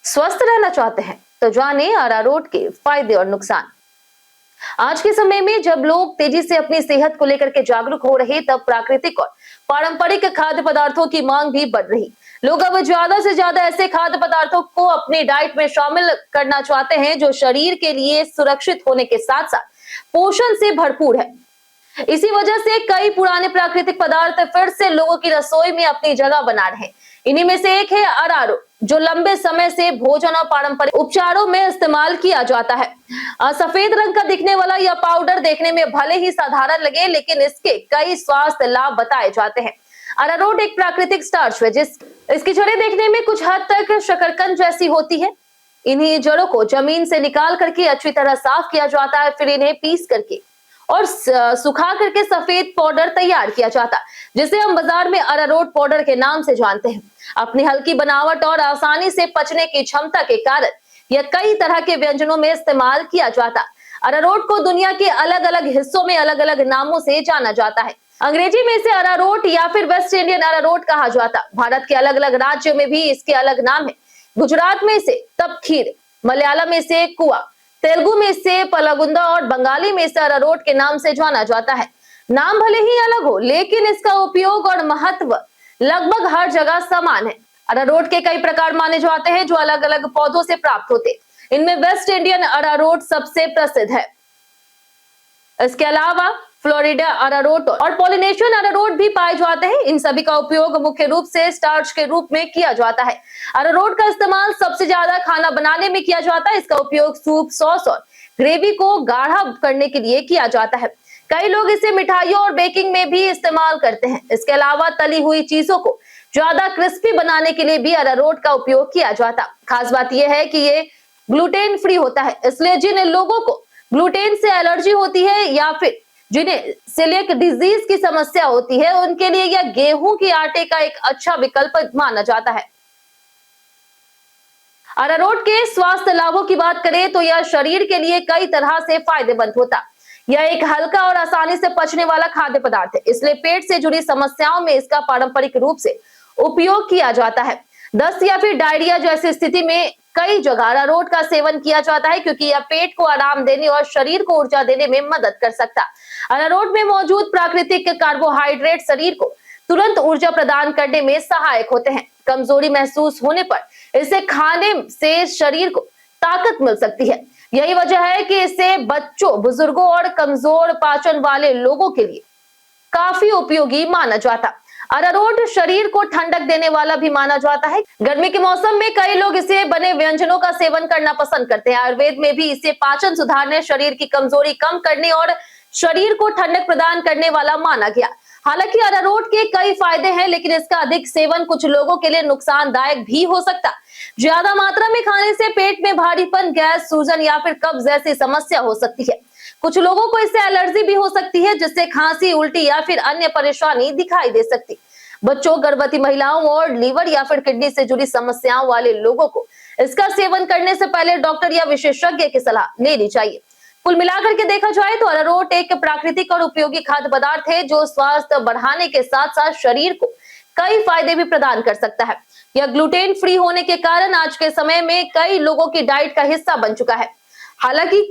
स्वस्थ रहना चाहते हैं तो जाने अरारोट के फायदे और नुकसान। आज के समय में जब लोग तेजी से अपनी सेहत को लेकर के जागरूक हो रहे, तब प्राकृतिक और पारंपरिक खाद्य पदार्थों की मांग भी बढ़ रही। लोग अब ज्यादा से ज्यादा ऐसे खाद्य पदार्थों को अपनी डाइट में शामिल करना चाहते हैं जो शरीर के लिए सुरक्षित होने के साथ साथ पोषण से भरपूर है। इसी वजह से कई पुराने प्राकृतिक पदार्थ फिर से लोगों की रसोई में अपनी जगह बना रहे हैं। इन्हीं में से एक है अरारोट, जो लंबे समय से भोजन और पारंपरिक उपचारों में इस्तेमाल किया जाता है। सफेद रंग का दिखने वाला यह पाउडर देखने में भले ही साधारण लगे, लेकिन इसके कई स्वास्थ्य लाभ बताए जाते हैं। अरारोट एक प्राकृतिक स्टार्च है, इसकी जड़ें देखने में कुछ हद तक शकरकंद जैसी होती है। इन्हीं जड़ों को जमीन से निकाल करके अच्छी तरह साफ किया जाता है, फिर इन्हें पीस करके और सुखा करके सफेद पाउडर तैयार किया जाता है, जिसे हम बाजार में अरारोट पाउडर के नाम से जानते हैं। अपनी हल्की बनावट और आसानी से पचने की क्षमता के कारण यह कई तरह के व्यंजनों में इस्तेमाल किया जाता है। अरारोट को दुनिया के अलग अलग हिस्सों में अलग अलग नामों से जाना जाता है। अंग्रेजी में इसे अरारोट या फिर वेस्ट इंडियन अरारोट कहा जाता। भारत के अलग अलग राज्यों में भी इसके अलग नाम है। गुजरात में इसे तपखीर, मलयालम में इसे कुआ, तेलुगु में इसे पलागुंदा और बंगाली में इसे अरारोट के नाम से जाना जाता है। नाम भले ही अलग हो, लेकिन इसका उपयोग और महत्व लगभग हर जगह समान है। अरारोट के कई प्रकार माने जाते हैं जो अलग अलग पौधों से प्राप्त होते। इनमें वेस्ट इंडियन अरारोट सबसे प्रसिद्ध है। इसके अलावा फ्लोरिडा अरारोट और पॉलिनेशियन अरारोट भी पाए जाते हैं। इन सभी का उपयोग मुख्य रूप से स्टार्च के रूप में किया जाता है। अरारोट का इस्तेमाल सबसे ज्यादा खाना बनाने में किया जाता है। इसका उपयोग सूप, सॉस और ग्रेवी को गाढ़ा करने के लिए किया जाता है। कई लोग इसे मिठाइयों और बेकिंग में भी इस्तेमाल करते हैं। इसके अलावा तली हुई चीजों को ज्यादा क्रिस्पी बनाने के लिए भी अरारोट का उपयोग किया जाता। खास बात यह है कि ये ग्लूटेन फ्री होता है, इसलिए जिन लोगों को ग्लूटेन से एलर्जी होती है या फिर जिन्हें सेलिएक डिजीज की समस्या होती है, उनके लिए यह गेहूं के आटे का एक अच्छा विकल्प माना जाता है। अरारोट के स्वास्थ्य लाभों की बात करें तो यह शरीर के लिए कई तरह से फायदेमंद होता। यह एक हल्का और आसानी से पचने वाला खाद्य पदार्थ है, इसलिए पेट से जुड़ी समस्याओं में इसका पारंपरिक रूप से उपयोग किया जाता है। दस्त या फिर डायरिया जैसी स्थिति में कई जगह अरारोट का सेवन किया जाता है, क्योंकि यह पेट को आराम देने और शरीर को ऊर्जा देने में मदद कर सकता है। अरारोट में मौजूद प्राकृतिक कार्बोहाइड्रेट शरीर को तुरंत ऊर्जा प्रदान करने में सहायक होते हैं। कमजोरी महसूस होने पर इसे खाने से शरीर को ताकत मिल सकती है। यही वजह है कि इसे बच्चों, बुजुर्गों और कमजोर पाचन वाले लोगों के लिए काफी उपयोगी माना जाता। अरारोट शरीर को ठंडक देने वाला भी माना जाता है। गर्मी के मौसम में कई लोग इसे बने व्यंजनों का सेवन करना पसंद करते हैं। आयुर्वेद में भी इसे पाचन सुधारने, शरीर की कमजोरी कम करने और शरीर को ठंडक प्रदान करने वाला माना गया। हालांकि अरारोट के कई फायदे हैं, लेकिन इसका अधिक सेवन कुछ लोगों के लिए नुकसानदायक भी हो सकता। ज्यादा मात्रा में खाने से पेट में भारीपन, गैस, सूजन या फिर कब्ज जैसी समस्या हो सकती है। कुछ लोगों को इससे एलर्जी भी हो सकती है, जिससे खांसी, उल्टी या फिर अन्य परेशानी दिखाई दे सकती। बच्चों, गर्भवती महिलाओं और लीवर या फिर किडनी से जुड़ी समस्याओं वाले लोगों को इसका सेवन करने से पहले डॉक्टर या विशेषज्ञ की सलाह लेनी चाहिए। कुल मिलाकर के देखा जाए तो अरारोट एक प्राकृतिक और उपयोगी खाद्य पदार्थ है जो स्वास्थ्य बढ़ाने के साथ साथ शरीर को कई फायदे भी प्रदान कर सकता है। यह ग्लूटेन फ्री होने के कारण आज के समय में कई लोगों की डाइट का हिस्सा बन चुका है। हालांकि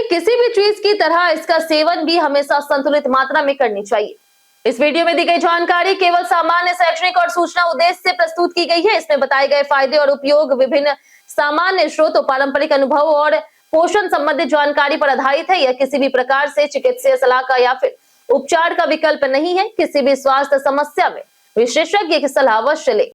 किसी भी चीज की तरह इसका सेवन भी हमेशा संतुलित मात्रा में करनी चाहिए। इस वीडियो में दी गई जानकारी केवल सामान्य शैक्षणिक और सूचना उद्देश्य से प्रस्तुत की गई है। इसमें बताए गए फायदे और उपयोग विभिन्न सामान्य स्रोतों, पारंपरिक अनुभव और पोषण संबंधित जानकारी पर आधारित है। यह किसी भी प्रकार से चिकित्सीय सलाह का या फिर उपचार का विकल्प नहीं है। किसी भी स्वास्थ्य समस्या में विशेषज्ञ की सलाह अवश्य लें।